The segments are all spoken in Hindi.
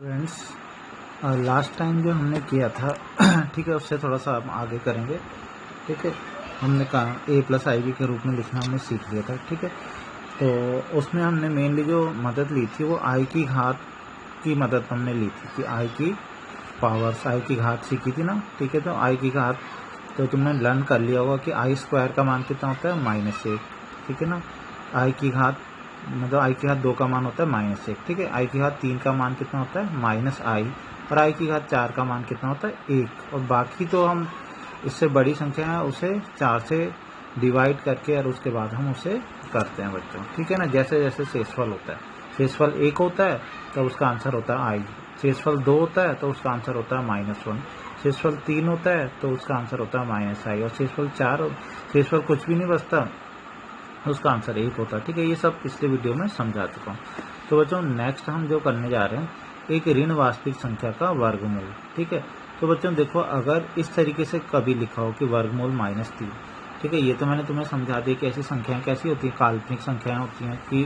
फ्रेंड्स, लास्ट टाइम जो हमने किया था ठीक है, उससे थोड़ा सा हम आगे करेंगे। ठीक है, हमने कहा a प्लस आई बी के रूप में लिखना हमने सीख लिया था। ठीक है, तो उसमें हमने मेनली जो मदद ली थी वो आई की घात की मदद हमने ली थी कि आई की पावर्स, आई की घात सीखी थी ना। ठीक है, तो आई की घात तो तुमने लर्न कर लिया होगा कि आई स्क्वायर का मान कितना होता है -1। ठीक है ना, आई की घात मतलब आई की घात 2 का मान होता है -1। ठीक है, आई की घात 3 का मान कितना होता है -i, और आई की घात 4 का मान कितना होता है 1। और बाकी तो हम इससे बड़ी संख्या है उसे 4 से डिवाइड करके और उसके बाद हम उसे करते हैं बच्चों। ठीक है ना, जैसे जैसे शेषफल होता है, शेषफल 1 होता है तो उसका आंसर होता है आई, शेषफल 2 होता है तो उसका आंसर होता है -1, शेषफल 3 होता है तो उसका आंसर होता है -i, और शेषफल 4, शेषफल कुछ भी नहीं बचता उसका आंसर 1 होता है। ठीक है, ये सब पिछले वीडियो में समझा चुका हूँ। तो बच्चों नेक्स्ट हम जो करने जा रहे हैं एक ऋण वास्तविक संख्या का वर्गमूल। ठीक है, तो बच्चों देखो, अगर इस तरीके से कभी लिखा हो कि वर्गमूल -3, ठीक है, ये तो मैंने तुम्हें समझा दिया कि ऐसी संख्याएं कैसी होती हैं, काल्पनिक संख्याएं होती हैं कि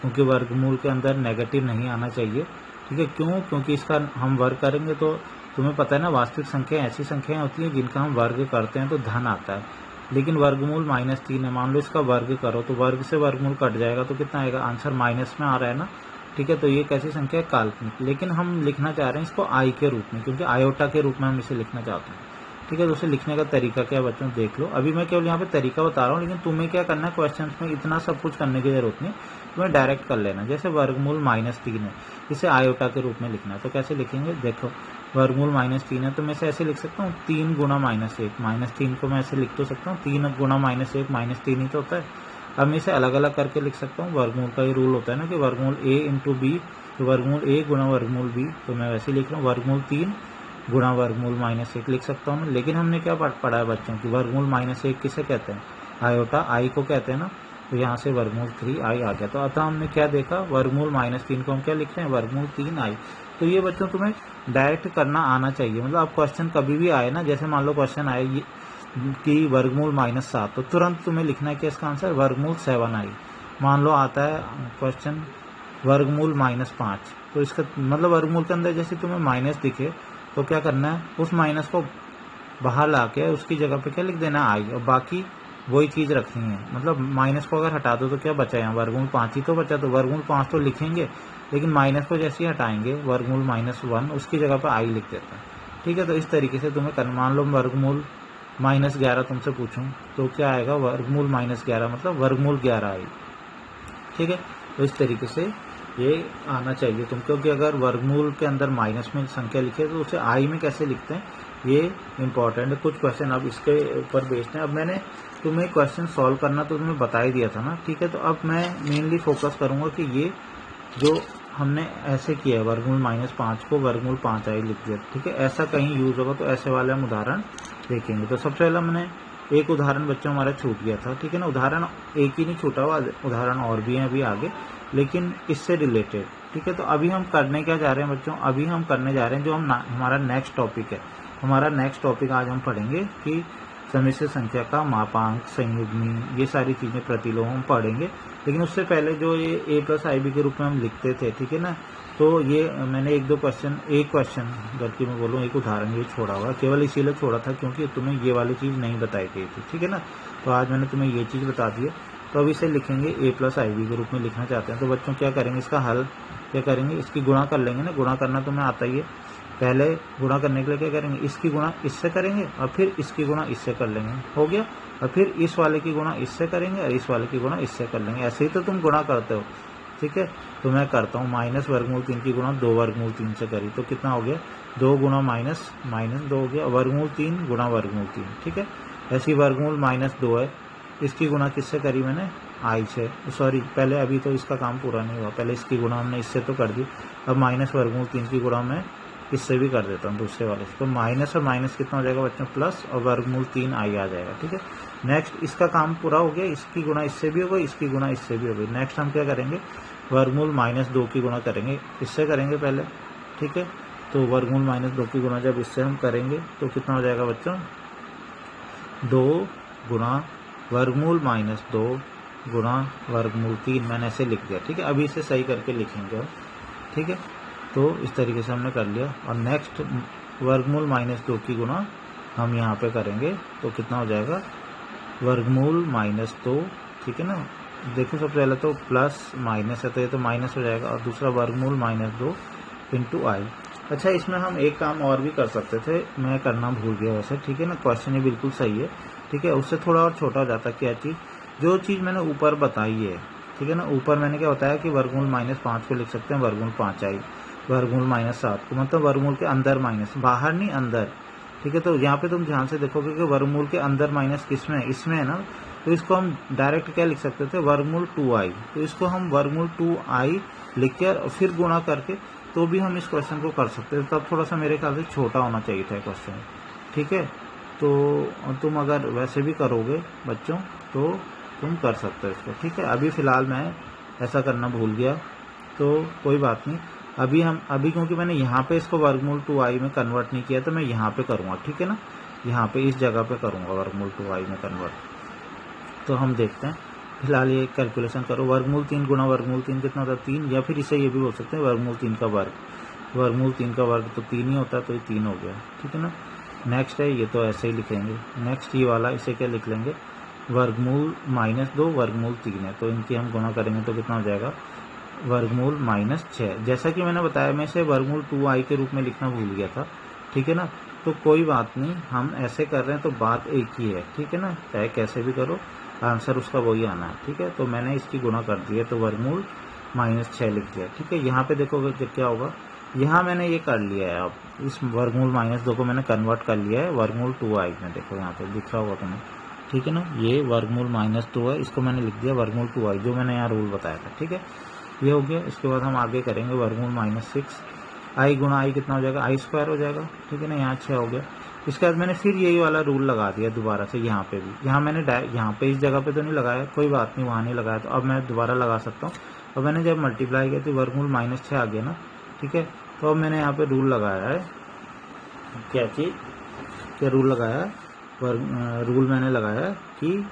क्योंकि वर्गमूल के अंदर नेगेटिव नहीं आना चाहिए। ठीक है, क्यों? क्योंकि इसका हम वर्ग करेंगे तो तुम्हें पता है ना, वास्तविक संख्याएं ऐसी संख्याएं होती हैं जिनका हम वर्ग करते हैं तो धन आता है, लेकिन वर्गमूल -3 है। मान लो इसका वर्ग करो तो वर्ग से वर्गमूल कट जाएगा तो कितना आएगा, आंसर माइनस में आ रहा है ना। ठीक है, तो ये कैसी संख्या है, काल्पनिक, लेकिन हम लिखना चाह रहे हैं इसको आई के रूप में, क्योंकि आयोटा के रूप में हम इसे लिखना चाहते हैं। ठीक है, तो उसे लिखने का तरीका क्या है बच्चों, देख लो। अभी मैं केवल यहाँ पे तरीका बता रहा हूँ, लेकिन तुम्हें क्या करना है, क्वेश्चन में इतना सब कुछ करने की जरूरत नहीं, तुम्हें डायरेक्ट कर लेना। जैसे वर्गमूल -3 है, इसे आयोटा के रूप में लिखना है तो कैसे लिखेंगे, देखो वर्गमूल -3 है तो मैं इसे ऐसे लिख सकता हूँ 3 गुणा -1, -3 को मैं ऐसे लिख तो सकता हूँ 3 गुणा -1 -3 ही तो होता है। अब मैं इसे अलग अलग करके लिख सकता हूँ, वर्गमूल का ये रूल होता है ना कि वर्गमूल a इंटू बी, तो वर्गमूल a गुणा वर्गमूल b, तो मैं वैसे लिख रहा हूँ वर्गमूल 3 गुणा वर्गमूल -1 लिख सकता हूँ। लेकिन हमने क्या पढ़ा है बच्चों की, वर्गमूल -1 किसे कहते हैं, आयोटा आई को कहते हैं ना, तो यहाँ से वर्गमूल 3i आ गया। तो अतः हमने क्या देखा, वर्गमूल -3 को हम क्या लिख रहे हैं, वर्गमूल 3i। तो ये बच्चों तुम्हें डायरेक्ट करना आना चाहिए, मतलब आप क्वेश्चन कभी भी आए ना, जैसे मान लो क्वेश्चन आए कि वर्गमूल -7, तो तुरंत तुम्हें लिखना है कि इसका आंसर वर्गमूल 7i। मान लो आता है क्वेश्चन वर्गमूल -5, तो इसका मतलब वर्गमूल के अंदर जैसे तुम्हें माइनस दिखे तो क्या करना है, उस माइनस को बाहर ला के उसकी जगह पे क्या लिख देना है आई, और बाकी वही चीज़ रखनी है। मतलब माइनस को अगर हटा दो तो क्या बचा, यहाँ वर्गमूल 5 ही तो बचा, तो वर्गमूल 5 तो लिखेंगे, लेकिन माइनस को जैसे ही हटाएंगे वर्गमूल -1 उसकी जगह पर आई लिख देते हैं। ठीक है, तो इस तरीके से तुम्हें करना। मान लो वर्गमूल -11 तुमसे पूछूं तो क्या आएगा, वर्गमूल -11 मतलब वर्गमूल 11 आई। ठीक है, तो इस तरीके से ये आना चाहिए तुम, क्योंकि अगर वर्गमूल के अंदर माइनस में संख्या लिखे तो उसे आई में कैसे लिखते हैं, ये इंपॉर्टेंट है। कुछ क्वेश्चन अब इसके ऊपर बेस्ड हैं। अब मैंने तुम्हें क्वेश्चन सॉल्व करना तो तुम्हें बता ही दिया था ना। ठीक है, तो अब मैं मेनली फोकस करूंगा कि ये जो हमने ऐसे किया है, वर्गमूल -5 को वर्गमूल 5i लिख दिया। ठीक है, ऐसा कहीं यूज होगा तो ऐसे वाले हम उदाहरण देखेंगे। तो सबसे पहला मैंने एक उदाहरण बच्चों हमारा छूट गया था। ठीक है ना, उदाहरण एक ही नहीं छूटा हुआ, उदाहरण और भी हैं अभी आगे, लेकिन इससे रिलेटेड। ठीक है, तो अभी हम करने क्या जा रहे हैं बच्चों, अभी हम करने जा रहे हैं जो हमारा नेक्स्ट टॉपिक है। हमारा नेक्स्ट टॉपिक आज हम पढ़ेंगे कि समिश्र संख्या का मापांक, संयुग्मी, ये सारी चीजें, प्रतिलोम हम पढ़ेंगे। लेकिन उससे पहले जो ये a प्लस आई बी के रूप में हम लिखते थे, ठीक है ना, तो ये मैंने एक क्वेश्चन बल्कि मैं बोलूँ एक उदाहरण ये छोड़ा हुआ, केवल इसीलिए छोड़ा था क्योंकि तुम्हें ये वाली चीज़ नहीं बताई गई थी। ठीक है ना, तो आज मैंने तुम्हें ये चीज़ बता दी है। तो अब इसे लिखेंगे a प्लस आई बी के रूप में लिखना चाहते हैं, तो बच्चों क्या करेंगे, इसका हल क्या करेंगे, इसकी गुणा कर लेंगे ना, गुणा करना तुम्हें आता ही है। पहले गुणा करने के लिए क्या करेंगे, इसकी गुणा इससे करेंगे और फिर इसकी गुणा इससे कर लेंगे, हो गया। और फिर इस वाले की गुणा इससे करेंगे और इस वाले की गुणा इससे कर लेंगे। ऐसे ही तो तुम गुणा करते हो। ठीक है, तो मैं करता हूँ -वर्गमूल 3 की गुणा 2 वर्गमूल 3 से करी तो कितना हो गया, 2 गुणा -2 हो गया, वर्गमूल 3 गुणा वर्गमूल 3। ठीक है, ऐसी वर्गमूल -2 है, इसकी गुणा किससे करी मैंने, आई से, सॉरी पहले अभी तो इसका काम पूरा नहीं हुआ, पहले इसकी गुणा हमने इससे तो कर दी। अब वर्गमूल 3 की गुणा मैं इससे भी कर देता हूँ दूसरे वाले से, तो माइनस और माइनस कितना हो जाएगा बच्चों, प्लस, और वर्गमूल 3 आई आ जाएगा। ठीक है, नेक्स्ट इसका काम पूरा हो गया, इसकी गुणा इससे भी हो गई, इसकी गुणा इससे भी हो गई। नेक्स्ट हम क्या करेंगे, वर्गमूल -2 की गुणा करेंगे, इससे करेंगे पहले। ठीक है, तो वर्गमूल -2 की गुणा जब इससे हम करेंगे तो कितना हो जाएगा बच्चों, 2 गुणा वर्गमूल -2 गुणा वर्गमूल 3, मैंने ऐसे लिख दिया। ठीक है, अभी इसे सही करके लिखेंगे। ठीक है, तो इस तरीके से हमने कर लिया। और नेक्स्ट वर्गमूल -2 की गुणा हम यहाँ पे करेंगे तो कितना हो जाएगा, वर्गमूल -2, ठीक है ना। देखो सबसे पहले तो प्लस माइनस है तो ये तो माइनस हो जाएगा, और दूसरा वर्गमूल -2 इंटू आई। अच्छा, इसमें हम एक काम और भी कर सकते थे, मैं करना भूल गया वैसे, ठीक है ना। क्वेश्चन ये बिल्कुल सही है, ठीक है। उससे थोड़ा और छोटा हो जाता, क्या चीज़, जो चीज़ मैंने ऊपर बताई है, ठीक है ना। ऊपर मैंने क्या बताया कि वर्गमूल -5 को लिख सकते हैं वर्गमूल 5 आई, वर्गमूल -7 को, मतलब वर्गमूल के अंदर माइनस, बाहर नहीं अंदर, ठीक है। तो यहाँ पे तुम ध्यान से देखोगे कि वर्गमूल के अंदर माइनस किसमें है, इसमें है ना। तो इसको हम डायरेक्ट क्या लिख सकते थे, वर्गमूल 2i। तो इसको हम वर्गमूल 2i लिख के और फिर गुणा करके तो भी हम इस क्वेश्चन को कर सकते थे। तब थोड़ा सा मेरे ख्याल से छोटा होना चाहिए था क्वेश्चन, ठीक है। तो तुम अगर वैसे भी करोगे बच्चों तो तुम कर सकते हो इसको, ठीक है। अभी फ़िलहाल मैं ऐसा करना भूल गया, तो कोई बात नहीं। अभी क्योंकि मैंने यहाँ पे इसको वर्गमूल 2i में कन्वर्ट नहीं किया, तो मैं यहाँ पे करूँगा, ठीक है ना। यहाँ पे इस जगह पे करूँगा वर्गमूल 2i में कन्वर्ट। तो हम देखते हैं, फिलहाल ये कैलकुलेशन करो। वर्गमूल 3 गुणा वर्गमूल 3 कितना होता है, 3, या फिर इसे ये भी बोल सकते हैं वर्गमूल 3 का वर्ग। वर्गमूल 3 का वर्ग तो 3 ही होता है, तो ये 3 हो गया, ठीक है ना। नेक्स्ट है ये, तो ऐसे ही लिखेंगे। नेक्स्ट ये वाला, इसे क्या लिख लेंगे, वर्गमूल -2 वर्गमूल 3 है, तो इनकी हम गुणा करेंगे तो कितना हो जाएगा, वर्गमूल -6। जैसा कि मैंने बताया, मैं इसे वर्गमूल 2i के रूप में लिखना भूल गया था, ठीक है ना। तो कोई बात नहीं, हम ऐसे कर रहे हैं तो बात एक ही है, ठीक है ना। चाहे कैसे भी करो, आंसर उसका वही आना है, ठीक है। तो मैंने इसकी गुणा कर दी है, तो वर्गमूल -6 लिख दिया, ठीक है। यहाँ पे देखोगे कि क्या होगा, यहाँ मैंने ये कर लिया है, अब इस वर्गमूल -2 को मैंने कन्वर्ट कर लिया है वर्गमूल 2i में। देखो यहाँ पे दिख रहा होगा तुम्हें, ठीक है ना। ये वर्गमूल -2 है, इसको मैंने लिख दिया वर्गमूल 2i, जो मैंने यहाँ रूल बताया था, ठीक है। ये हो गया। इसके बाद हम आगे करेंगे वर्गमूल -6, आई गुणा आई कितना हो जाएगा, i² हो जाएगा, ठीक है ना। यहाँ 6 हो गया। इसके बाद मैंने फिर यही वाला रूल लगा दिया दोबारा से यहाँ पे भी। यहाँ मैंने यहाँ पे इस जगह पे तो नहीं लगाया, कोई बात नहीं, वहाँ नहीं लगाया, तो अब मैं दोबारा लगा सकता हूँ। और मैंने जब मल्टीप्लाई किया तो वर्गमूल -6 आ गया ना, ठीक है। तो अब मैंने यहाँ पे रूल लगाया है, क्या चीज़, क्या रूल लगाया है, रूल मैंने लगाया कि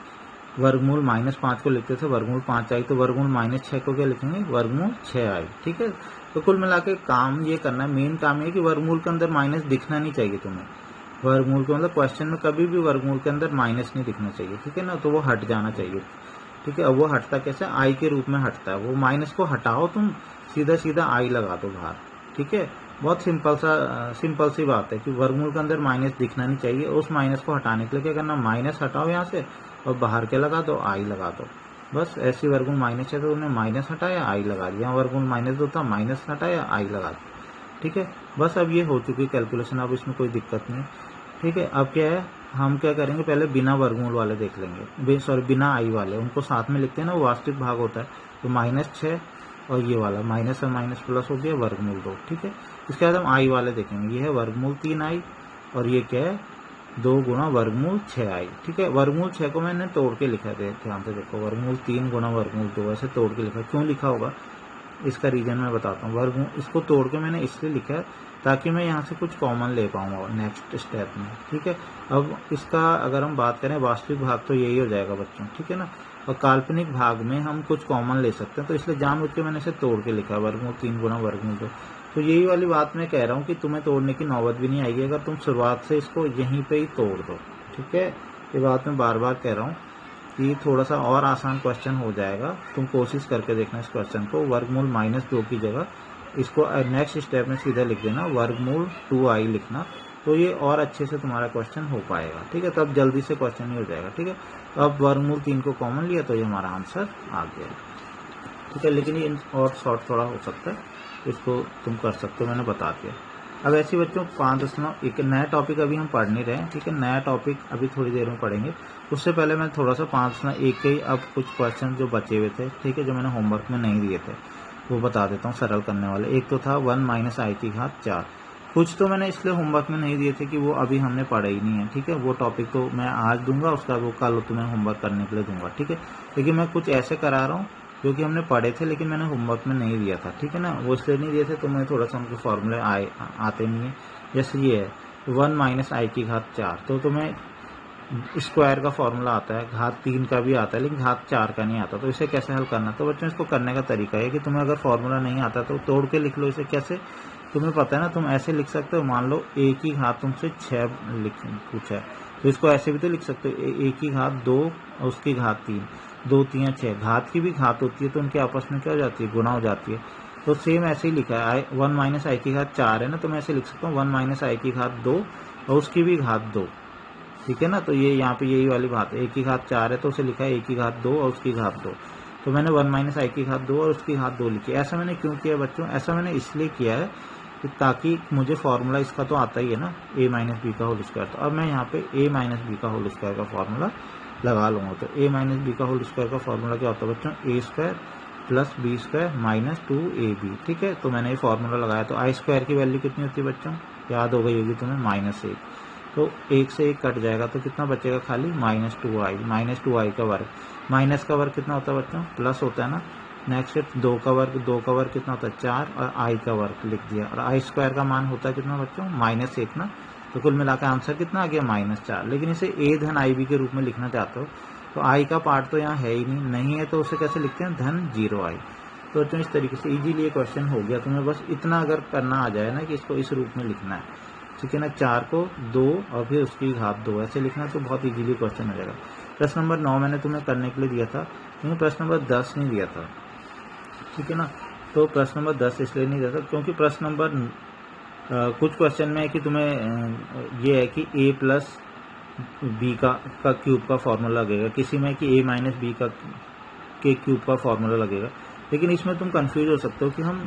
वर्गमूल -5 को लिखते थे वर्गमूल 5 आई, तो वर्गमूल -6 को क्या लिखेंगे, वर्गमूल 6 आई, ठीक है। तो कुल मिला के काम ये करना है, मेन काम ये कि वर्गमूल के अंदर माइनस दिखना नहीं चाहिए तुम्हें। वर्गमूल के मतलब क्वेश्चन में कभी भी वर्गमूल के अंदर माइनस नहीं दिखना चाहिए, ठीक है ना। तो वो हट जाना चाहिए, ठीक है। अब वो हटता कैसे, आई के रूप में हटता है। वो माइनस को हटाओ तुम, सीधा सीधा आई लगा दो बाहर, ठीक है। बहुत सिंपल सी बात है कि वर्गमूल के अंदर माइनस दिखना नहीं चाहिए। उस माइनस को हटाने के लिए क्या करना, माइनस हटाओ यहाँ से और बाहर के लगा दो, आई लगा दो, बस। ऐसी वर्गमूल -6 तो उन्हें माइनस हटाया, आई लगा दिया। वर्गमूल -2 था, माइनस हटाया, आई लगा दिया, ठीक है। बस अब ये हो चुकी कैलकुलेशन, अब इसमें कोई दिक्कत नहीं, ठीक है। अब क्या है, हम क्या करेंगे, पहले बिना वर्गमूल वाले देख लेंगे, सॉरी बिना आई वाले, उनको साथ में लिखते हैं ना, वो वास्तविक भाग होता है। तो -6 और ये वाला माइनस और माइनस प्लस हो गया वर्गमूल 2, ठीक है। इसके बाद हम आई वाले देखेंगे, ये है वर्गमूल 3i और ये क्या है, 2 गुणा वर्गमूल 6i, ठीक है। वर्गमूल 6 को मैंने तोड़ के लिखा है, ध्यान से देखो, वर्गमूल 3 गुणा वर्गमूल 2 ऐसे तोड़ के लिखा। क्यों लिखा होगा इसका रीजन मैं बताता हूँ। वर्गमूल इसको तोड़ के मैंने इसलिए लिखा है ताकि मैं यहाँ से कुछ कॉमन ले पाऊंगा नेक्स्ट स्टेप में, ठीक है। अब इसका अगर हम बात करें, वास्तविक भाग तो यही हो जाएगा बच्चों, ठीक है ना। और काल्पनिक भाग में हम कुछ कॉमन ले सकते हैं, तो इसलिए जानबूझ के मैंने इसे तोड़ के लिखा है, वर्गमूल 3 गुणा वर्गमूल 2। तो यही वाली बात मैं कह रहा हूँ कि तुम्हें तोड़ने की नौबत भी नहीं आएगी अगर तुम शुरुआत से इसको यहीं पे ही तोड़ दो, ठीक है। ये बात मैं बार बार कह रहा हूँ कि थोड़ा सा और आसान क्वेश्चन हो जाएगा, तुम कोशिश करके देखना इस क्वेश्चन को। वर्गमूल -2 की जगह इसको नेक्स्ट स्टेप में सीधा लिख देना, वर्गमूल 2i लिखना, तो ये और अच्छे से तुम्हारा क्वेश्चन हो पाएगा, ठीक है। तब जल्दी से क्वेश्चन ही हो जाएगा, ठीक है। अब वर्गमूल 3 को कॉमन लिया तो ये हमारा आंसर आ गया, ठीक है। लेकिन ये और शॉर्ट थोड़ा हो सकता है, इसको तुम कर सकते हो, मैंने बता दिया। अब ऐसे बच्चों 5.9 एक नया टॉपिक अभी हम पढ़ नहीं रहे हैं, ठीक है। नया टॉपिक अभी थोड़ी देर में पढ़ेंगे। उससे पहले मैं थोड़ा सा 5.1 के अब कुछ क्वेश्चन जो बचे हुए थे, ठीक है, जो मैंने होमवर्क में नहीं दिए थे, वो बता देता हूँ सरल करने वाले। एक तो था 1 - i की घात 4। कुछ तो मैंने इसलिए होमवर्क में नहीं दिए थे कि वो अभी हमने पढ़ा ही नहीं है, ठीक है। वो टॉपिक तो मैं आज दूंगा, उसका वो कल तुम्हें होमवर्क करने के लिए दूंगा, ठीक है। लेकिन मैं कुछ ऐसे करा रहा हूँ जो कि हमने पढ़े थे लेकिन मैंने होमवर्क में नहीं दिया था, ठीक है ना। वो इसलिए नहीं दिए थे तो मैं थोड़ा सा उनके फॉर्मूले आते नहीं है। जैसे ये है 1 - i की घात 4, तो तुम्हें स्क्वायर का फॉर्मूला आता है, घात 3 का भी आता है लेकिन घात 4 का नहीं आता। तो इसे कैसे हल करना, तो बच्चों इसको करने का तरीका है कि तुम्हें अगर फॉर्मूला नहीं आता तो तोड़ के लिख लो इसे। कैसे तुम्हें पता है ना, तुम ऐसे लिख सकते हो, मान लो a की घात तुमसे 6 पूछा है तो इसको ऐसे भी तो लिख सकते हो, a की घात 2 और उसकी घात 3, 2 3 6, घात की भी घात होती है तो उनके आपस में क्या हो जाती है, गुणा हो जाती है। तो सेम ऐसे ही लिखा है, 1 माइनस आई की घात 4 है ना, तो मैं ऐसे लिख सकता हूँ 1 माइनस आई की घात 2 और उसकी भी घात 2, ठीक है ना। तो ये यहाँ पे यही वाली बात है, a की घात 4 है तो उसे लिखा है a की घात 2 और उसकी घात 2, तो मैंने 1 माइनस आई की घात 2 और उसकी घात 2 लिखी। ऐसा मैंने क्यों किया बच्चों, ऐसा मैंने इसलिए किया है कि ताकि मुझे फॉर्मूला इसका तो आता ही है ना, a माइनस बी का होल स्क्वायर, तो अब मैं यहाँ पे a माइनस बी का होल स्क्वायर का फॉर्मूला लगा लूँगा। तो a माइनस बी का होल स्क्वायर का फॉर्मूला क्या होता है बच्चों, a square plus B square minus 2ab, ठीक है। तो मैंने ये फॉर्मूला लगाया, तो आई स्क्वायर की वैल्यू कितनी होती है बच्चों, याद हो गई होगी तुम्हें, -1, तो 1 से 1 कट जाएगा तो कितना बचेगा खाली -2i का वर्ग, माइनस का वर्ग कितना होता है बच्चों, प्लस होता है ना। नेक्स्ट 2 का वर्ग कितना होता है 4 और i का वर्ग लिख दिया, और आई स्क्वायर का मान होता है कितना बच्चों, -1 ना। तो कुल मिलाकर आंसर कितना आ गया -4। लेकिन इसे a धन ib के रूप में लिखना चाहते हो तो i का पार्ट तो यहाँ है ही नहीं है, तो उसे कैसे लिखते हैं, धन 0i। तो बच्चों इस तरीके से इजीली ये क्वेश्चन हो गया। तुम्हें बस इतना अगर करना आ जाए ना कि इसको इस रूप में लिखना है, ठीक है ना, 4 को 2 और फिर उसकी घात 2 ऐसे लिखना, तो बहुत इजीली क्वेश्चन हो जाएगा। प्रश्न नंबर 9 मैंने तुम्हें करने के लिए दिया था, लेकिन प्रश्न नंबर 10 नहीं दिया था, ठीक है ना। तो प्रश्न नंबर 10 इसलिए नहीं दिया था क्योंकि प्रश्न नंबर कुछ क्वेश्चन में है कि तुम्हें ये है कि a प्लस बी का क्यूब का फॉर्मूला लगेगा, किसी में कि a माइनस बी का के क्यूब का फॉर्मूला लगेगा। लेकिन इसमें तुम कंफ्यूज हो सकते हो कि हम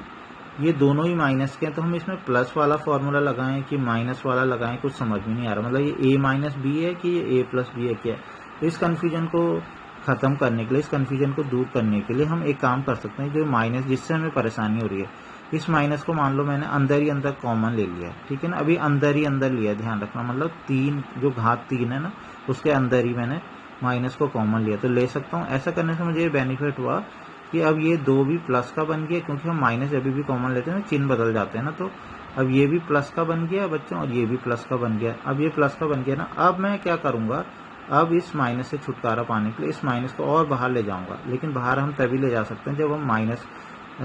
ये दोनों ही माइनस के हैं, तो हम इसमें प्लस वाला फॉर्मूला लगाएं कि माइनस वाला लगाएं, कुछ समझ में नहीं आ रहा। मतलब ये a माइनस बी है कि ये a प्लस बी है, क्या है। तो इस कन्फ्यूजन को खत्म करने के लिए, इस कन्फ्यूजन को दूर करने के लिए हम एक काम कर सकते हैं, जो माइनस जिससे हमें परेशानी हो रही है, इस माइनस को मान लो मैंने अंदर ही अंदर कॉमन ले लिया, ठीक है ना। अभी अंदर ही अंदर लिया, ध्यान रखना, मतलब 3 जो घात 3 है ना, उसके अंदर ही मैंने माइनस को कॉमन लिया, तो ले सकता हूँ। ऐसा करने से मुझे ये बेनिफिट हुआ कि अब ये 2 भी प्लस का बन गया, क्योंकि हम माइनस अभी भी कॉमन लेते हैं ना, चिन्ह बदल जाते हैं ना। तो अब ये भी प्लस का बन गया बच्चों, और ये भी प्लस का बन गया। अब ये प्लस का बन गया ना, अब मैं क्या करूंगा, अब इस माइनस से छुटकारा पाने के लिए इस माइनस को और बाहर ले जाऊंगा। लेकिन बाहर हम तभी ले जा सकते हैं जब हम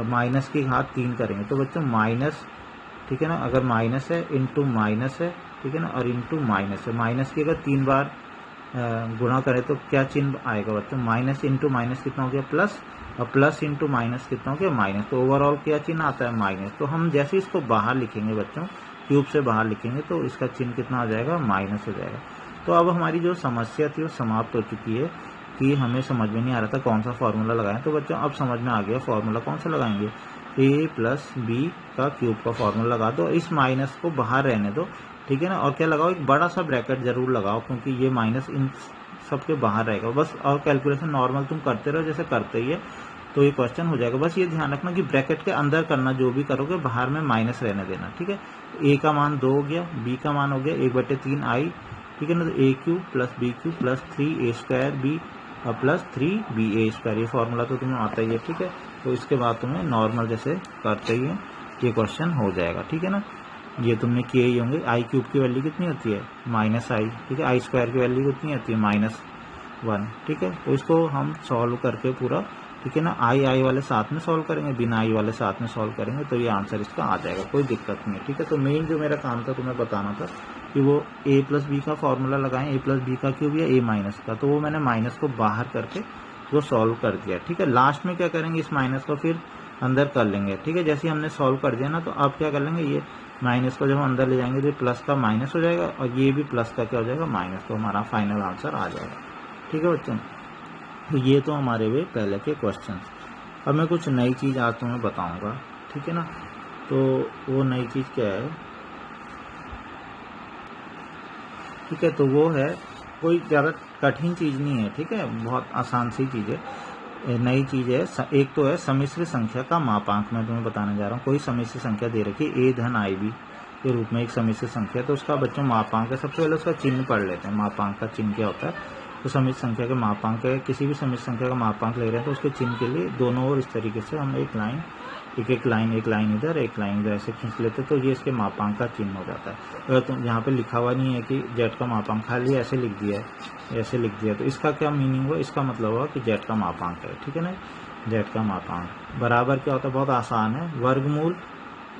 माइनस की घात 3 करेंगे। तो बच्चों माइनस, ठीक है ना, अगर माइनस है इंटू माइनस है, ठीक है ना, और इंटू माइनस है, माइनस की अगर 3 बार गुणा करें तो क्या चिन्ह आएगा बच्चों, माइनस इंटू माइनस कितना हो गया, प्लस, और प्लस इंटू माइनस कितना हो गया, माइनस। तो ओवरऑल क्या चिन्ह आता है, माइनस। तो हम जैसे इसको बाहर लिखेंगे बच्चों, क्यूब से बाहर लिखेंगे, तो इसका चिन्ह कितना आ जाएगा, माइनस हो जाएगा। तो अब हमारी जो समस्या थी वो समाप्त हो चुकी है कि हमें समझ में नहीं आ रहा था कौन सा फॉर्मूला लगाएं। तो बच्चों अब समझ में आ गया फॉर्मूला कौन सा लगाएंगे, a प्लस बी का क्यूब का फॉर्मूला लगा दो, इस माइनस को बाहर रहने दो, ठीक है ना। और क्या लगाओ, एक बड़ा सा ब्रैकेट जरूर लगाओ, क्योंकि ये माइनस इन सबके बाहर रहेगा बस। और कैलकुलेशन नॉर्मल तुम करते रहो जैसे करते ही है, तो ये क्वेश्चन हो जाएगा। बस ये ध्यान रखना कि ब्रैकेट के अंदर करना, जो भी करोगे बाहर में माइनस रहने देना, ठीक है। a का मान 2 हो गया, b का मान हो गया 1/3i, ठीक है ना। तो a cube plus B cube plus 3a square B और प्लस 3ba स्क्वायर, ये फॉर्मूला तो तुम्हें आता ही है, ठीक है। तो इसके बाद तुम्हें नॉर्मल जैसे करते ही है ये क्वेश्चन हो जाएगा, ठीक है ना। ये तुमने किए ही होंगे। आई क्यूब की वैल्यू कितनी होती है, -i, ठीक है। आई स्क्वायर की वैल्यू कितनी होती है, -1, ठीक है। तो इसको हम सॉल्व करके पूरा, ठीक है ना, आई वाले साथ में सॉल्व करेंगे, बिना आई वाले साथ में सॉल्व करेंगे, तो ये आंसर इसका आ जाएगा, कोई दिक्कत नहीं है, ठीक है। तो मेन जो मेरा काम था तुम्हें बताना था कि वो a प्लस बी का फॉर्मूला लगाएं, a प्लस बी का क्यूब या a माइनस का, तो वो मैंने माइनस को बाहर करके वो सॉल्व कर दिया, ठीक है। लास्ट में क्या करेंगे, इस माइनस को फिर अंदर कर लेंगे, ठीक है। जैसे हमने सॉल्व कर दिया ना, तो अब क्या कर लेंगे, ये माइनस को जब हम अंदर ले जाएंगे तो प्लस का माइनस हो जाएगा, और ये भी प्लस का क्या हो जाएगा, माइनस। तो हमारा फाइनल आंसर आ जाएगा, ठीक है बच्चों। तो ये तो हमारे वे पहले के क्वेश्चन। अब मैं कुछ नई चीज़ आज तुम्हें बताऊंगा, ठीक है ना। तो वो नई चीज़ क्या है, ठीक है, तो वो है, कोई ज़्यादा कठिन चीज़ नहीं है, ठीक है, बहुत आसान सी चीज़ है। नई चीज़ है, एक तो है सम्मिश्र संख्या का मापांक। मैं तुम्हें बताने जा रहा हूँ, कोई सम्मिश्र संख्या दे रखी है a धन ib के रूप में, एक सम्मिश्र संख्या, तो उसका बच्चों मापांक है। सबसे पहले उसका चिन्ह पढ़ लेते हैं, मापांक का चिन्ह क्या होता है। तो सम्मिश्र संख्या के मापांक है, किसी भी सम्मिश्र संख्या का मापांक ले रहे हैं तो उसके चिन्ह के लिए दोनों ओर इस तरीके से हम एक लाइन एक लाइन इधर एक लाइन इधर ऐसे खींच लेते, तो ये इसके मापांक का चिन्ह हो जाता है। अगर तो यहाँ पे लिखा हुआ नहीं है कि जेड का मापांक, खाली ऐसे लिख दिया है, ऐसे लिख दिया, तो इसका क्या मीनिंग हुआ, इसका मतलब हुआ कि जेड का मापांक है, ठीक है ना। जेड का मापांक बराबर क्या होता है, बहुत आसान है, वर्गमूल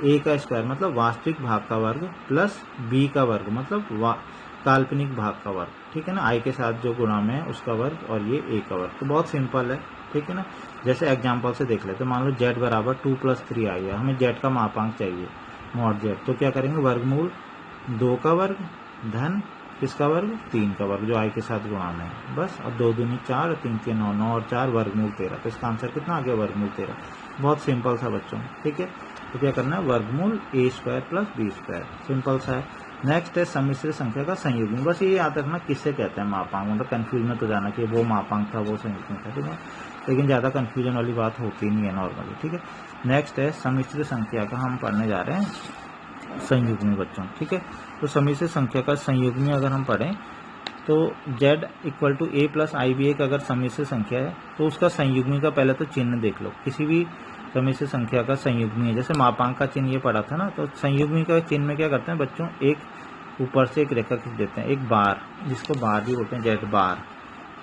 ए का स्क्वायर मतलब वास्तविक भाग का वर्ग प्लस बी का वर्ग मतलब काल्पनिक भाग का वर्ग, ठीक है ना, आई के साथ जो गुणा में है उसका वर्ग और ये ए का वर्ग। तो बहुत सिंपल है, ठीक है ना। जैसे एग्जाम्पल से देख लेते हैं, मान लो जेड बराबर 2 + 3 आई है, हमें जेड का मापांक चाहिए मॉड जेड, तो क्या करेंगे, वर्गमूल 2 का वर्ग धन किसका वर्ग, 3 का वर्ग जो आई के साथ गुणा में है, बस। और 2 दूनी 4, 3 के 9, 9 और 4 वर्गमूल 13। तो इसका आंसर कितना आ गया, वर्गमूल 13। बहुत सिंपल सा बच्चों, ठीक है। तो क्या करना है, वर्गमूल a² + b², सिंपल सा है। नेक्स्ट है सम्मिश्र संख्या का संयुग्म। बस ये याद रखना किससे कहते हैं मापांक, मतलब कंफ्यूज में तो जाना कि वो मापांक था वो संयुग्म था, ठीक है, लेकिन ज़्यादा कंफ्यूजन वाली बात होती नहीं है नॉर्मली, ठीक है। नेक्स्ट है सम्मिश्र संख्या का हम पढ़ने जा रहे हैं संयुग्मी बच्चों, ठीक है। तो सम्मिश्र संख्या का संयुग्मी अगर हम पढ़ें तो z = a + ib एक अगर सम्मिश्र संख्या है तो उसका संयुग्मी का पहले तो चिन्ह देख लो। किसी भी सम्मिश्र संख्या का संयुग्मी है, जैसे मापांक का चिन्ह ये पढ़ा था ना, तो संयुग्मी का चिन्ह में क्या करते हैं बच्चों, एक ऊपर से एक रेखा खींच देते हैं, एक बार, जिसको बार भी बोलते हैं, जेड बार,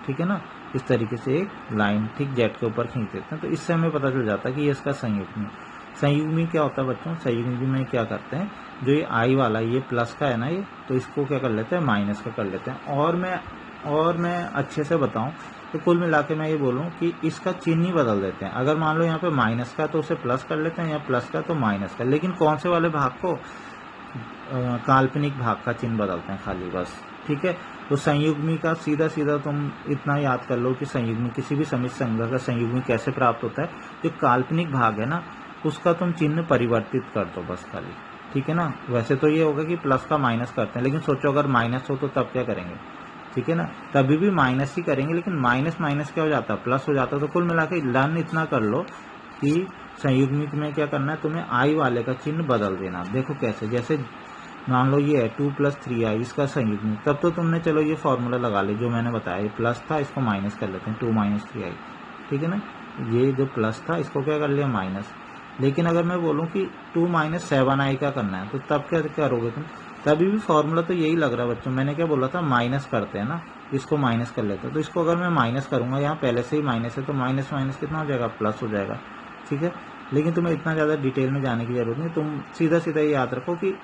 ठीक है ना। इस तरीके से एक लाइन ठीक जेड के ऊपर खींच देते हैं, तो इससे हमें पता चल जाता है कि ये इसका संयुग्मी। संयुग्मी क्या होता है बच्चों, संयुग्मी में क्या करते हैं, जो ये आई वाला ये प्लस का है ना ये, तो इसको क्या कर लेते हैं, माइनस का कर लेते हैं। और मैं अच्छे से बताऊं तो कुल मिला के मैं ये बोलूं कि इसका चिन्ह ही बदल देते हैं। अगर मान लो यहाँ पे माइनस का तो उसे प्लस कर लेते हैं, या प्लस का तो माइनस का, लेकिन कौन से वाले भाग को, काल्पनिक भाग का चिन्ह बदलते हैं खाली, बस, ठीक है। तो संयुग्मी का सीधा सीधा तुम इतना याद कर लो कि संयुग्मी, किसी भी सम्मिश्र संख्या का संयुग्मी कैसे प्राप्त होता है, जो काल्पनिक भाग है ना उसका तुम चिन्ह परिवर्तित कर दो बस खाली, ठीक है ना। वैसे तो ये होगा कि प्लस का माइनस करते हैं, लेकिन सोचो अगर माइनस हो तो तब क्या करेंगे, ठीक है ना, तभी भी माइनस ही करेंगे, लेकिन माइनस माइनस क्या हो जाता है, प्लस हो जाता है। तो कुल मिला के लर्न इतना कर लो कि संयुग्मित में क्या करना है, तुम्हें आई वाले का चिन्ह बदल देना। देखो कैसे, जैसे मान लो ये है 2 + 3 आई, इसका संयुग्मित, तब तो तुमने चलो ये फॉर्मूला लगा ली जो मैंने बताया, ये प्लस था इसको माइनस कर लेते हैं, 2 - 3 आई, ठीक है ना। ये जो प्लस था इसको क्या कर लिया, माइनस। लेकिन अगर मैं बोलूं कि 2 - 7 आई का करना है, तो तब क्या करोगे तुम, तभी भी फॉर्मूला तो यही लग रहा है बच्चों। मैंने क्या बोला था, माइनस करते हैं ना, इसको माइनस कर लेते हैं, तो इसको अगर मैं माइनस करूंगा, यहाँ पहले से ही माइनस है, तो माइनस माइनस कितना हो जाएगा, प्लस हो जाएगा, ठीक है। लेकिन तुम्हें इतना ज़्यादा डिटेल में जाने की जरूरत नहीं, तुम सीधा सीधा ये याद रखो कि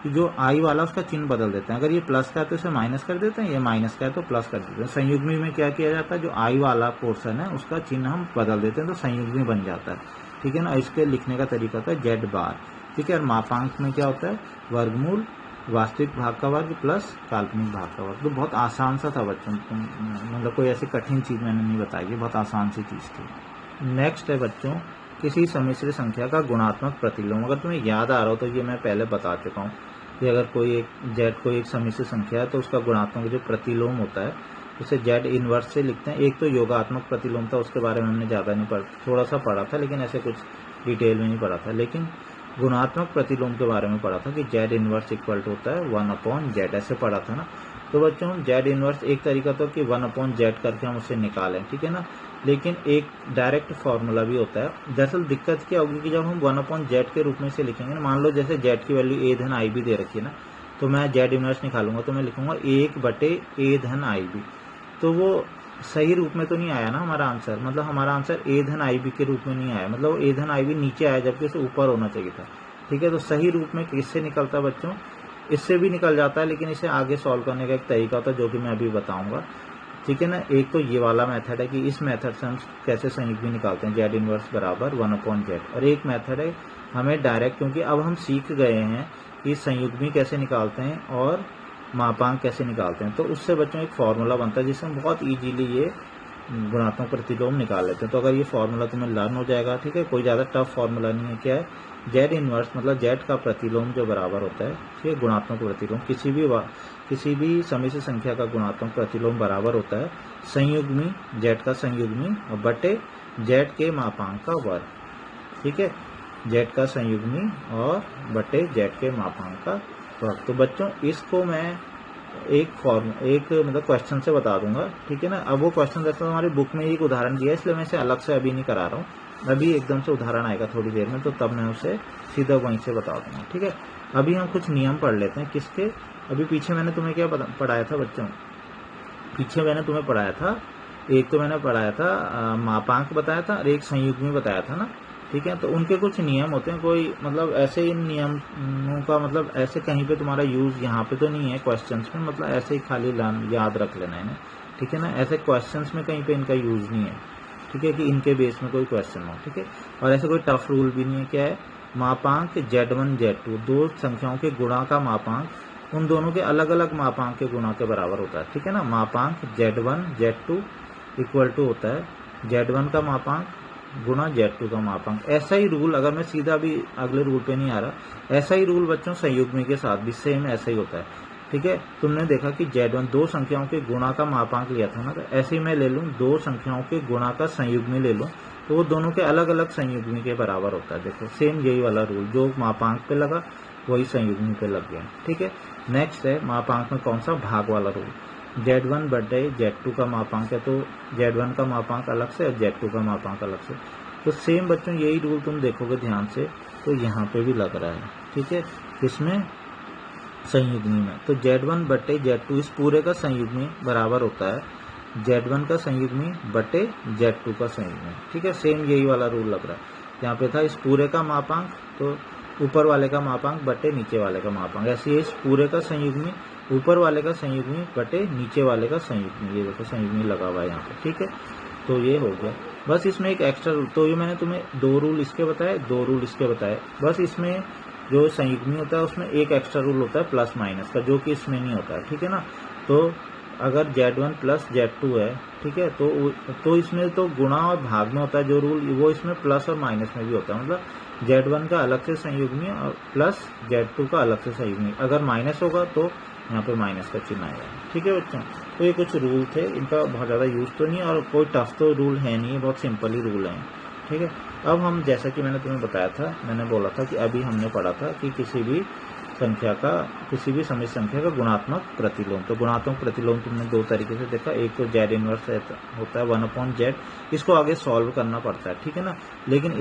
जो आई वाला उसका चिन्ह बदल देते हैं। अगर ये प्लस का है तो इसे माइनस कर देते हैं, ये माइनस का है तो प्लस कर देते हैं। संयुग्मी में क्या किया जाता है, जो आई वाला पोर्शन है उसका चिन्ह हम बदल देते हैं, तो संयुग्मी बन जाता है, ठीक है ना। इसके लिखने का तरीका होता है जेड बार, ठीक है। और मापांक में क्या होता है, वर्गमूल वास्तविक भाग का वर्ग प्लस काल्पनिक भाग का वर्ग। तो बहुत आसान सा था बच्चों, मतलब कोई ऐसी कठिन चीज़ मैंने नहीं बताई, बहुत आसान सी चीज़ थी। नेक्स्ट है बच्चों, किसी सम्मिश्र संख्या का गुणात्मक प्रतिलोम। अगर तुम्हें याद आ रहा हो तो ये मैं पहले बता चुका हूँ कि अगर कोई एक जेड कोई एक सम्मिश्र संख्या है तो उसका गुणात्मक जो प्रतिलोम होता है उसे जेड इनवर्स से लिखते हैं। एक तो योगात्मक प्रतिलोम था, उसके बारे में हमने ज़्यादा नहीं पढ़ा, थोड़ा सा पढ़ा था, लेकिन ऐसे कुछ डिटेल में नहीं पढ़ा था। लेकिन गुणात्मक प्रतिलोम के बारे में पढ़ा था कि जेड इनवर्स इक्वल टू होता है 1/z, ऐसे पढ़ा था ना। तो बच्चों जेड इनवर्स एक तरीका तो कि 1/z करके हम उसे निकालें, ठीक है ना, लेकिन एक डायरेक्ट फार्मूला भी होता है। दरअसल दिक्कत क्या होगी कि जब हम 1/z के रूप में इसे लिखेंगे ना, मान लो जैसे z की वैल्यू a धन i भी दे रखी है ना, तो मैं जेड इनवर्स निकालूंगा तो मैं लिखूंगा 1/a धन i भी, तो वो सही रूप में तो नहीं आया ना हमारा आंसर, मतलब हमारा आंसर a धन i भी के रूप में नहीं आया, मतलब a धन i भी नीचे आया जबकि उसे ऊपर होना चाहिए था, ठीक है। तो सही रूप में किससे निकलता है बच्चों, इससे भी निकल जाता है, लेकिन इसे आगे सॉल्व करने का एक तरीका होता है जो कि मैं अभी बताऊंगा, ठीक है ना। एक तो ये वाला मेथड है कि इस मेथड से हम कैसे संयुग्मी निकालते हैं, जेड इनवर्स बराबर 1/z, और एक मेथड है हमें डायरेक्ट, क्योंकि अब हम सीख गए हैं कि संयुग्मी कैसे निकालते हैं और मापांक कैसे निकालते हैं, तो उससे बच्चों एक फॉर्मूला बनता है जिससे हम बहुत इजीली ये गुणात्मक प्रतिलोम निकाल लेते हैं। तो अगर ये फॉर्मूला तुम्हें लर्न हो जाएगा, ठीक है, कोई ज़्यादा टफ फॉर्मूला नहीं है। क्या है, जेड इनवर्स मतलब जेड का प्रतिलोम जो बराबर होता है, ठीक है, गुणात्मक प्रतिलोम, किसी भी सम्मिश्र संख्या का गुणात्मक प्रतिलोम बराबर होता है संयुग्मी जेड का संयुग्मी और बटे जेड के मापांक का वर्ग, ठीक है, जेड का संयुग्मी और बटे जेड के मापांक का वर्ग। तो बच्चों इसको मैं एक मतलब क्वेश्चन से बता दूंगा, ठीक है ना। अब वो क्वेश्चन दरअसल हमारी बुक में एक उदाहरण दिया है, इसलिए मैं इसे अलग से अभी नहीं करा रहा हूँ, अभी एकदम से उदाहरण आएगा थोड़ी देर में, तो तब मैं उसे सीधा वहीं से बता दूंगा, ठीक है। अभी हम कुछ नियम पढ़ लेते हैं किसके, अभी पीछे मैंने तुम्हें क्या पढ़ाया था बच्चों, पीछे मैंने तुम्हें पढ़ाया था, एक तो मैंने पढ़ाया था मापांक बताया था और एक संयुग्मी बताया था ना। ठीक है। तो उनके कुछ नियम होते हैं, कोई मतलब ऐसे इन नियमों का मतलब ऐसे कहीं पे तुम्हारा यूज यहाँ पे तो नहीं है क्वेश्चंस में, मतलब ऐसे ही खाली याद रख लेना है, ठीक है ना। ऐसे क्वेश्चंस में कहीं पे इनका यूज नहीं है, ठीक है, कि इनके बेस में कोई क्वेश्चन हो, ठीक है। और ऐसे कोई टफ रूल भी नहीं है। क्या है, मापांक Z1 Z2 दो संख्याओं के गुणा का मापांक उन दोनों के अलग अलग मापांक के गुणा के बराबर होता है, ठीक है ना। मापांक Z1 Z2 इक्वल टू होता है Z1 का मापांक गुणा Z2 का मापांक। ऐसा ही रूल, अगर मैं सीधा भी अगले रूल पे नहीं आ रहा, ऐसा ही रूल बच्चों संयुग्मी के साथ भी सेम ऐसा ही होता है, ठीक है। तुमने देखा कि Z1 दो संख्याओं के गुणा का मापांक लिया था ना, तो ऐसे ही मैं ले लूं दो संख्याओं के गुणा का संयुग्मी ले लूं, तो वो दोनों के अलग अलग संयुग्मी के बराबर होता है। देखो सेम यही वाला रूल, जो मापांक पे लगा वही संयुग्मी पे लग गया, ठीक है। नेक्स्ट है मापांक में कौन सा, भाग वाला रूल। Z1 बटे Z2 का मापांक है, तो Z1 का मापांक अलग से और Z2 का मापांक अलग से। तो सेम बच्चों यही रूल तुम देखोगे ध्यान से, तो यहाँ पे भी लग रहा है, ठीक है, इसमें संयुग्मी में। तो Z1 बटे Z2 इस पूरे का संयुग्मी बराबर होता है Z1 का संयुग्मी बटे Z2 का संयुग्मी, ठीक है। सेम यही वाला रूल लग रहा है। यहाँ पे था इस पूरे का मापांक, तो ऊपर वाले का मापांक बटे नीचे वाले का मापांक। ऐसे ही इस पूरे का संयुग्मी ऊपर वाले का संयुग्मी बटे नीचे वाले का संयुग्मी। ये देखो संयुग्मी लगा हुआ है यहाँ पे, ठीक है। तो ये हो गया। बस इसमें एक एक्स्ट्रा रूल, तो ये मैंने तुम्हें दो रूल इसके बताए, दो रूल इसके बताए। बस इसमें जो संयुग्मी होता है उसमें एक एक्स्ट्रा रूल होता है प्लस माइनस का, जो कि इसमें नहीं होता है, ठीक है ना। तो अगर Z1 प्लस Z2 है, ठीक है, तो इसमें तो गुणा और भाग में होता है जो रूल, वो इसमें प्लस और माइनस में भी होता है। मतलब Z1 का अलग से संयुग्मी और प्लस Z2 का अलग से संयुग्मी, अगर माइनस होगा तो यहाँ पे माइनस का चिन्ह आएगा, ठीक है बच्चों। तो ये कुछ रूल थे, इनका बहुत ज़्यादा यूज तो नहीं है और कोई टफ तो रूल है नहीं, बहुत सिंपल ही रूल है, ठीक है। अब हम, जैसा कि मैंने तुम्हें बताया था, मैंने बोला था कि अभी हमने पढ़ा था कि किसी भी समित संख्या का गुणात्मक प्रतिलोम। तो गुणात्मक प्रतिलोम तुमने दो तरीके से देखा, एक तो Z इनवर्स होता है 1/Z, इसको आगे सॉल्व करना पड़ता है, ठीक है ना। लेकिन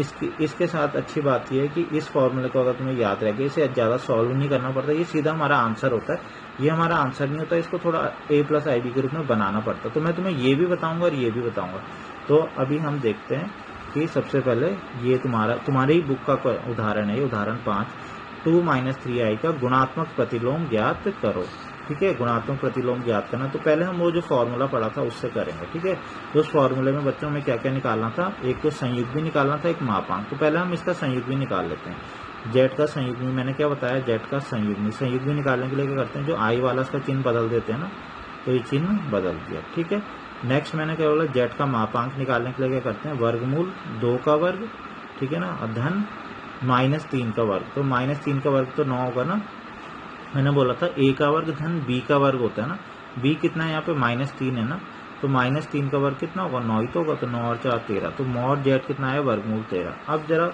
इसके साथ अच्छी बात यह है कि इस फॉर्मूले को अगर तुम्हें याद रह गया, इसे ज़्यादा सॉल्व नहीं करना पड़ता, ये सीधा हमारा आंसर होता है। ये हमारा आंसर नहीं होता, इसको थोड़ा A + IB के रूप में बनाना पड़ता है। तो मैं तुम्हें ये भी बताऊंगा और ये भी बताऊंगा। तो अभी हम देखते हैं कि सबसे पहले ये तुम्हारी ही बुक का उदाहरण है, ये उदाहरण 5, 2 - 3i का गुणात्मक प्रतिलोम ज्ञात करो, ठीक है। गुणात्मक प्रतिलोम ज्ञात करना, तो पहले हम वो जो फॉर्मूला पढ़ा था उससे करेंगे, ठीक है। तो उस फॉर्मूले में बच्चों में क्या क्या निकालना था, एक तो संयुग्मी निकालना था, एक मापांक। तो पहले हम इसका संयुग्मी निकाल लेते हैं। Z का संयुग्मी मैंने क्या बताया, Z का संयुग्मी निकालने के लिए क्या करते हैं, जो I वाला उसका चिन्ह बदल देते हैं ना, तो ये चिन्ह बदल दिया, ठीक है। नेक्स्ट मैंने क्या बोला, Z का मापांक निकालने के लिए क्या करते हैं, वर्गमूल 2 का वर्ग, ठीक है ना, और धन -3 का वर्ग। तो -3 का वर्ग तो 9 होगा ना, मैंने बोला था A का वर्ग धन B का वर्ग होता है ना। B कितना है यहाँ पे, -3 है ना, तो -3 का वर्ग कितना होगा, 9 ही तो होगा, तो 9 और 4 13। तो mod Z कितना है, वर्गमूल 13। अब जरा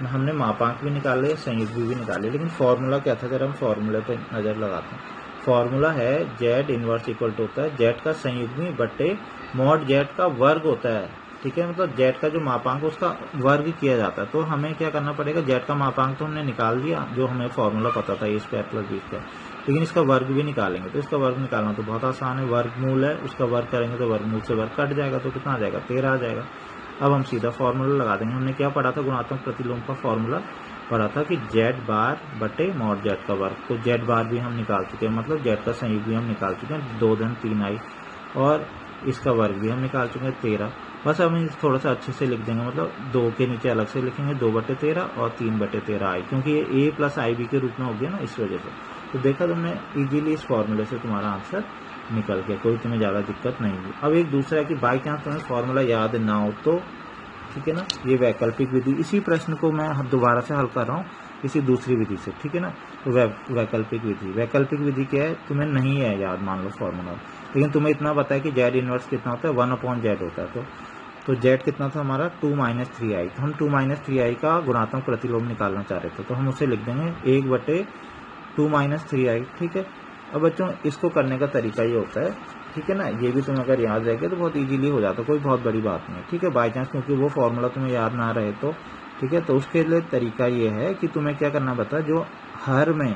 हमने मापांक भी निकाले, संयुग्मी भी निकाले, लेकिन फॉर्मूला क्या था, जरा हम फॉर्मूले पे नजर लगाते हैं। फॉर्मूला है Z इनवर्स इक्वल टू होता है Z का संयुग्मी बटे mod Z का वर्ग होता है, ठीक है। मतलब Z का जो मापांक है उसका वर्ग किया जाता है। तो हमें क्या करना पड़ेगा, Z का मापांक तो हमने निकाल दिया, जो हमें फॉर्मूला पता था A² + B², लेकिन इसका वर्ग भी निकालेंगे। तो इसका वर्ग निकालना तो बहुत आसान है, वर्गमूल है, उसका वर्ग करेंगे तो वर्गमूल से वर्ग कट जाएगा, तो कितना आ जाएगा, 13 आ जाएगा। अब हम सीधा फॉर्मूला लगा देंगे। हमने क्या पढ़ा था, गुणात्मक प्रतिलोम का फॉर्मूला पढ़ा था कि Z बार बटे mod Z का वर्ग। तो Z बार भी हम निकाल चुके हैं, मतलब Z का संयुग्मी हम निकाल चुके हैं, 2 धन 3i, और इसका वर्ग भी हम निकाल चुके हैं 13। बस हम थोड़ा सा अच्छे से लिख देंगे, मतलब 2 के नीचे अलग से लिखेंगे 2/13 और 3/13i, क्योंकि ये A + IB के रूप में हो गया ना, इस वजह से। तो देखा तुमने, इजीली इस फॉर्मूले से तुम्हारा आंसर निकल गया, कोई तुम्हें ज़्यादा दिक्कत नहीं हुई। अब एक दूसरा कि बाई चांस तुम्हें फॉर्मूला याद ना हो तो, ठीक है ना, ये वैकल्पिक विधि, इसी प्रश्न को मैं दोबारा से हल कर रहा हूँ किसी दूसरी विधि से, ठीक है ना। तो वैकल्पिक विधि क्या है, तुम्हें नहीं है याद मान लो फॉर्मूला, लेकिन तुम्हें इतना पता है कि Z इनवर्स कितना होता है, 1/Z होता है। तो Z कितना था हमारा, 2 - 3i। तो हम 2 - 3i का गुणात्मक प्रतिलोम निकालना चाह रहे थे, तो हम उसे लिख देंगे 1/2 - 3i, ठीक है। अब बच्चों इसको करने का तरीका ये होता है, ठीक है ना, ये भी तुम्हें अगर याद रह गया तो बहुत इजीली हो जाता है, कोई बहुत बड़ी बात नहीं है, ठीक है। बाई चांस क्योंकि वो फॉर्मूला तुम्हें याद ना रहे तो, ठीक है, तो उसके लिए तरीका ये है कि तुम्हें क्या करना पड़ता, जो हर में,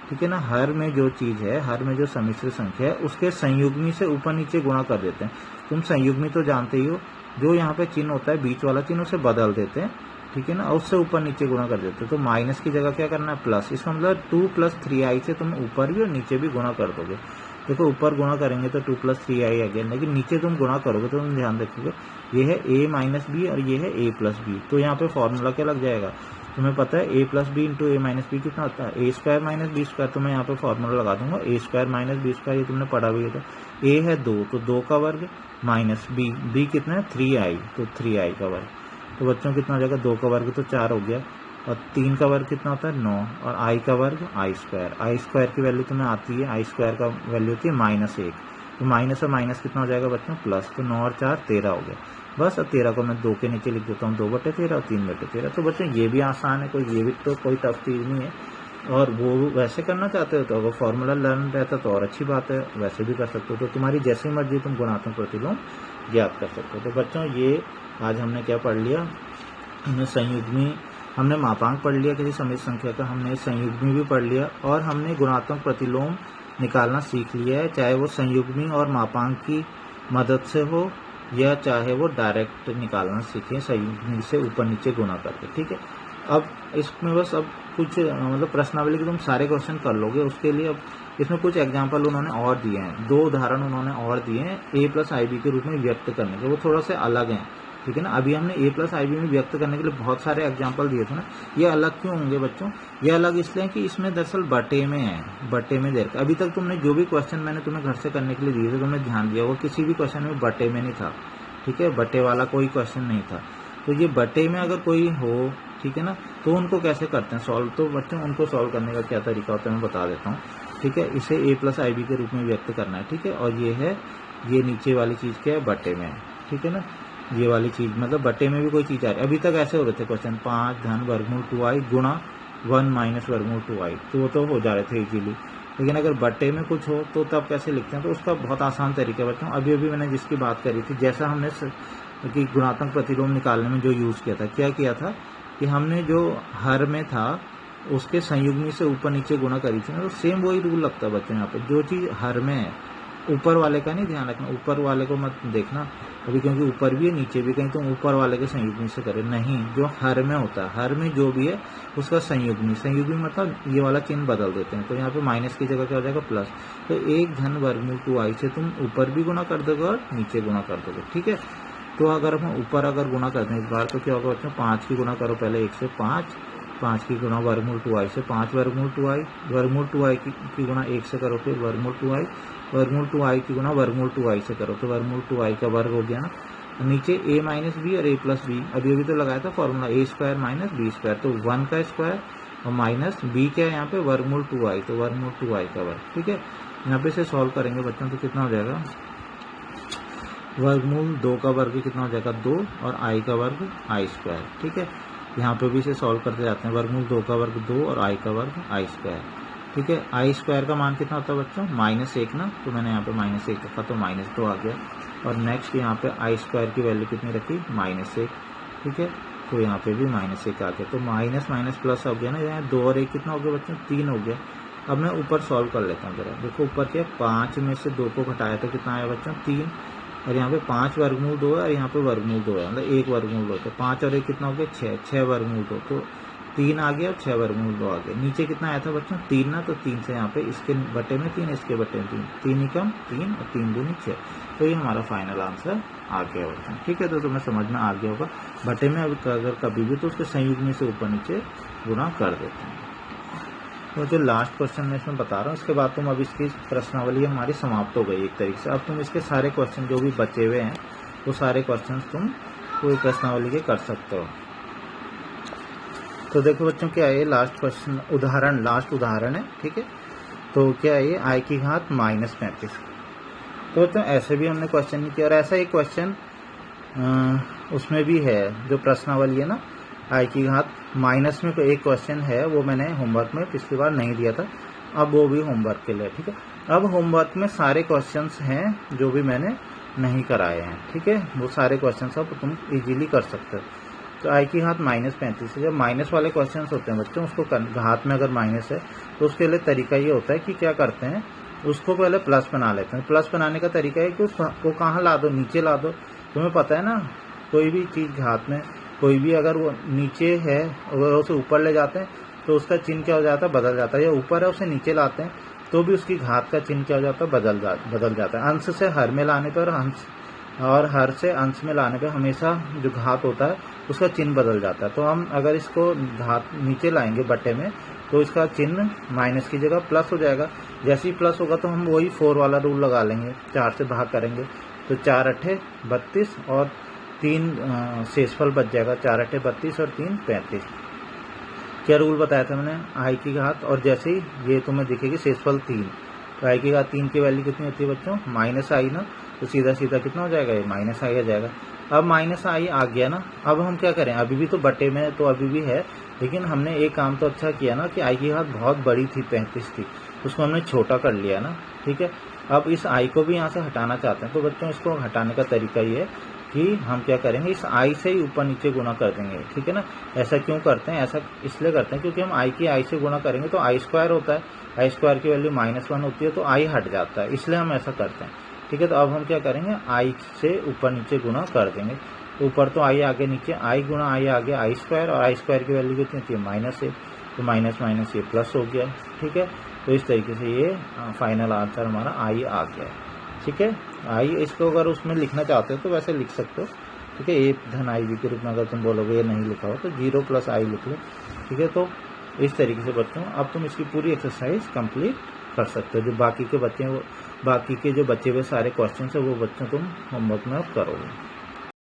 ठीक है ना, हर में जो चीज है, हर में जो सम्मिश्र संख्या है, उसके संयुग्मी से ऊपर नीचे गुणा कर देते हैं। तुम संयुग्मी तो जानते ही हो, जो यहाँ पे चिन्ह होता है बीच वाला चिन्ह, उसे बदल देते हैं, ठीक है ना, और उससे ऊपर नीचे गुणा कर देते हो। तो माइनस की जगह क्या करना है प्लस, इसका मतलब 2 + 3i से तुम ऊपर भी और नीचे भी गुणा कर दोगे। देखो ऊपर गुणा करेंगे तो 2 + 3i आ गया, लेकिन नीचे तुम गुणा करोगे तो तुम ध्यान रखोगे ये है a - b और ये है a + b। तो यहाँ पे फॉर्मूला क्या लग जाएगा, तुम्हें पता है a + b × a - b कितना होता है, a² - b²। तो मैं यहाँ पे फॉर्मूला लगा दूंगा a² - b², ये तुमने पढ़ा भी था। a है 2 तो 2 का वर्ग माइनस b कितना है 3i तो 3i का वर्ग। तो बच्चों कितना हो जाएगा, 2 का वर्ग तो 4 हो गया, और 3 का वर्ग कितना होता है 9, और i का वर्ग i² की वैल्यू तुम्हें आती है, i² का वैल्यू होती है -1। तो माइनस और माइनस कितना हो जाएगा बच्चों प्लस, तो 9 और 4 13 हो गया बस। और 13 को मैं 2 के नीचे लिख देता हूँ 2/13 और 3/13। तो बच्चों ये भी आसान है, ये भी तो कोई टफ चीज़ नहीं है। और वो वैसे करना चाहते हो तो अगर फॉर्मूला लर्न रहता तो और अच्छी बात है, वैसे भी कर सकते हो। तो तुम्हारी जैसी मर्जी तुम गुणात्मक प्रतिलोम ज्ञात कर सकते हो। तो बच्चों ये आज हमने क्या पढ़ लिया, हमने संयुग्मी, हमने मापांक पढ़ लिया किसी समित संख्या का, हमने संयुग्मी भी पढ़ लिया, और हमने गुणात्मक प्रतिलोम निकालना सीख लिया है, चाहे वो संयुग्मी और मापांक की मदद से हो या चाहे वो डायरेक्ट निकालना सीखें संयुग्मी से ऊपर नीचे गुणा करके। ठीक है, अब इसमें बस अब कुछ मतलब प्रश्नावली के तुम सारे क्वेश्चन कर लोगे, उसके लिए अब इसमें कुछ एग्जाम्पल उन्होंने और दिए हैं, 2 उदाहरण उन्होंने और दिए हैं a + ib के रूप में व्यक्त करने के, वो थोड़ा से अलग हैं। ठीक है ना, अभी हमने a + ib में व्यक्त करने के लिए बहुत सारे एग्जाम्पल दिए थे ना, ये अलग क्यों होंगे बच्चों, ये अलग इसलिए कि इसमें दरअसल बटे में है, बटे में दे रखा। अभी तक तुमने जो भी क्वेश्चन मैंने तुम्हें घर से करने के लिए दिए थे, तुमने ध्यान दिया होगा किसी भी क्वेश्चन में बटे में नहीं था। ठीक है, बटे वाला कोई क्वेश्चन नहीं था। तो ये बटे में अगर कोई हो, ठीक है ना, तो उनको कैसे करते हैं सॉल्व, तो बच्चों उनको सॉल्व करने का क्या तरीका होता है मैं बता देता हूँ। ठीक है, इसे a + ib के रूप में व्यक्त करना है। ठीक है, और ये है, ये नीचे वाली चीज़ क्या है बटे में है। ठीक है ना, ये वाली चीज़ मतलब बटे में भी कोई चीज़ आ रही है। अभी तक ऐसे हो रहे थे क्वेश्चन, 5 धन वर्गमूल 2i गुणा 1 - वर्गमूल 2i, तो वो तो हो जा रहे थे इजीली। लेकिन अगर बटे में कुछ हो तो तब कैसे लिखते हैं, तो उसका बहुत आसान तरीका है बच्चों। अभी अभी मैंने जिसकी बात करी थी, जैसा हमने कि गुणात्मक प्रतिलोम निकालने में जो यूज़ किया था, क्या किया था कि हमने जो हर में था उसके संयुग्मी से ऊपर नीचे गुणा करी थी ना, तो सेम वही रूल लगता है बच्चों यहाँ पे। जो चीज़ हर में है, ऊपर वाले का नहीं ध्यान रखना, ऊपर वाले को मत देखना अभी, क्योंकि ऊपर भी है नीचे भी, कहीं तुम ऊपर वाले के संयुग्मी से करे नहीं, जो हर में होता है, हर में जो भी है उसका संयुग्मी मतलब ये वाला चिन्ह बदल देते हैं। तो यहाँ पे माइनस की जगह क्या हो जाएगा प्लस। तो 1 धन वर्गमूल 2i से तुम ऊपर भी गुणा कर दोगे और नीचे गुणा कर दोगे। ठीक है, तो अगर हम ऊपर अगर गुणा करते हैं इस बार, तो क्या होगा बच्चों, 5 की गुणा करो पहले 1 से 5 की गुणा वर्गमूल 2i से 5 वर्गमूल 2i, वर्गमूल 2i की गुणा 1 से करो फिर वर्गमूल 2i, वर्गमूल 2i की गुणा वर्गमूल 2i से करो तो वर्गमूल 2i का वर्ग हो गया ना। नीचे a - b और a + b, अभी तो लगाया था फॉर्मूला a² - b², तो 1 का स्क्वायर और माइनस b क्या है यहाँ पे वर्गमूल 2i, तो वर्गमूल 2i का वर्ग। ठीक है, यहाँ पे से सॉल्व करेंगे बच्चों तो कितना हो जाएगा, वर्गमूल 2 का वर्ग कितना हो जाएगा 2 और i का वर्ग i²। ठीक है, यहाँ पे भी इसे सॉल्व करते जाते हैं, वर्गमूल 2 का वर्ग 2 और i का वर्ग i²। ठीक है, i² का मान कितना होता है बच्चों -1 ना, तो मैंने यहाँ पे -1 रखा तो -2 आ गया। और नेक्स्ट यहाँ पे i² की वैल्यू कितनी रखी -1। ठीक है, तो यहाँ पे भी -1 आ गया, तो माइनस माइनस प्लस हो गया ना, यहाँ 2 और 1 कितना हो गया बच्चों 3 हो गया। अब मैं ऊपर सॉल्व कर लेता हूँ जरा, देखो ऊपर क्या 5 में से 2 को घटाया तो कितना आया बच्चों 3, और यहाँ पे 5 वर्गमूल 2 है और यहाँ पे वर्गमूल 2 है, मतलब 1 वर्गमूल 2, तो 5 और 1 कितना हो गया 6 वर्गमूल 2, तो 3 आ गया और 6 वर्गमूल 2 आ गया। नीचे कितना आया था बच्चों 3 ना, तो 3 से यहाँ पे इसके बटे में 3, इसके बटे में 3, 3 ही कम 3 और 3 दूनी 6, तो ये हमारा फाइनल आंसर आ गया बच्चों। ठीक है, तो तुम्हें समझ में आ गया होगा, बटे में अगर कभी भी तो उसके संयुग्मी से ऊपर नीचे गुणा कर देते हैं। तो जो लास्ट क्वेश्चन मैं इसमें बता रहा हूँ, इसके बाद तुम अब इसकी प्रश्नावली हमारी समाप्त हो गई एक तरीके से। अब तुम इसके सारे क्वेश्चन जो भी बचे हुए हैं वो सारे क्वेश्चन तुम कोई प्रश्नावली के कर सकते हो। तो देखो बच्चों क्या है, लास्ट क्वेश्चन उदाहरण, लास्ट उदाहरण है। ठीक है, तो क्या है ये i की घात -35। तो बच्चों ऐसे भी हमने क्वेश्चन नहीं किया, और ऐसा एक क्वेश्चन उसमें भी है जो प्रश्नावली है ना, i की घात माइनस में एक क्वेश्चन है, वो मैंने होमवर्क में पिछली बार नहीं दिया था, अब वो भी होमवर्क के लिए। ठीक है, अब होमवर्क में सारे क्वेश्चंस हैं जो भी मैंने नहीं कराए हैं। ठीक है, वो सारे क्वेश्चंस अब तुम इजीली कर सकते हो। तो i की घात -35 है, जब माइनस वाले क्वेश्चंस होते हैं बच्चों, उसको घात में अगर माइनस है तो उसके लिए तरीका ये होता है कि क्या करते हैं, उसको पहले प्लस बना लेते हैं। प्लस बनाने का तरीका है कि उसको कहाँ ला दो, नीचे ला दो। तुम्हें पता है ना, कोई भी चीज़ घात में कोई भी अगर वो नीचे है अगर उसे ऊपर ले जाते हैं तो उसका चिन्ह क्या हो जाता है, बदल जाता है। या ऊपर है उसे नीचे लाते हैं तो भी उसकी घात का चिन्ह क्या हो जाता है, बदल जाता है। अंश से हर में लाने पर और हर से अंश में लाने पर हमेशा जो घात होता है उसका चिन्ह बदल जाता है। तो हम अगर इसको घात नीचे लाएंगे बट्टे में तो इसका चिन्ह माइनस की जगह प्लस हो जाएगा। जैसे ही प्लस होगा तो हम वही 4 वाला रूल लगा लेंगे, 4 से भाग करेंगे तो 4 अट्ठे 32 और 3 शेषफल बच जाएगा, 4 अट्ठे 32 और 3 35। क्या रूल बताया था मैंने, आई की घात, और जैसे ही ये तुम्हें दिखेगी शेषफल 3, तो आई की घात 3 की वैल्यू कितनी होती है बच्चों, माइनस आई ना, तो सीधा सीधा कितना हो जाएगा, ये माइनस आई आ जाएगा। अब माइनस आई आ गया ना, अब हम क्या करें, अभी भी तो बटे में तो अभी भी है, लेकिन हमने एक काम तो अच्छा किया ना कि आई की घात बहुत बड़ी थी 35 थी, उसको हमने छोटा कर लिया ना, ठीक है। अब इस आई को भी यहाँ से हटाना चाहते हैं तो बच्चों इसको हटाने का तरीका ये है कि हम क्या करेंगे, इस आई से ही ऊपर नीचे गुणा कर देंगे, ठीक है ना। ऐसा क्यों करते हैं, ऐसा इसलिए करते हैं क्योंकि हम आई की आई से गुणा करेंगे तो आई स्क्वायर होता है, आई स्क्वायर की वैल्यू -1 होती है तो आई हट जाता है, इसलिए हम ऐसा करते हैं, ठीक है। तो अब हम क्या करेंगे, आई से ऊपर नीचे गुणा कर देंगे, तो ऊपर तो आई आगे नीचे आई गुणा आई आगे आई स्क्वायर, और आई स्क्वायर की वैल्यू कितनी होती है, -1, तो माइनस माइनस ये प्लस हो गया, ठीक है। तो इस तरीके से ये फाइनल आंसर हमारा आई आ गया, ठीक है। आई इसको अगर उसमें लिखना चाहते हो तो वैसे लिख सकते हो, ठीक है। ए धन आई बी के रूप में अगर तुम बोलोगे ये नहीं लिखा हो तो 0 + आई लिख लो, ठीक है। तो इस तरीके से बच्चों अब तुम इसकी पूरी एक्सरसाइज कंप्लीट कर सकते हो। जो बाकी के बच्चे हैं वो बाकी के जो बचे हुए सारे क्वेश्चन है वो बच्चों तुम होमवर्क में अब करोगे।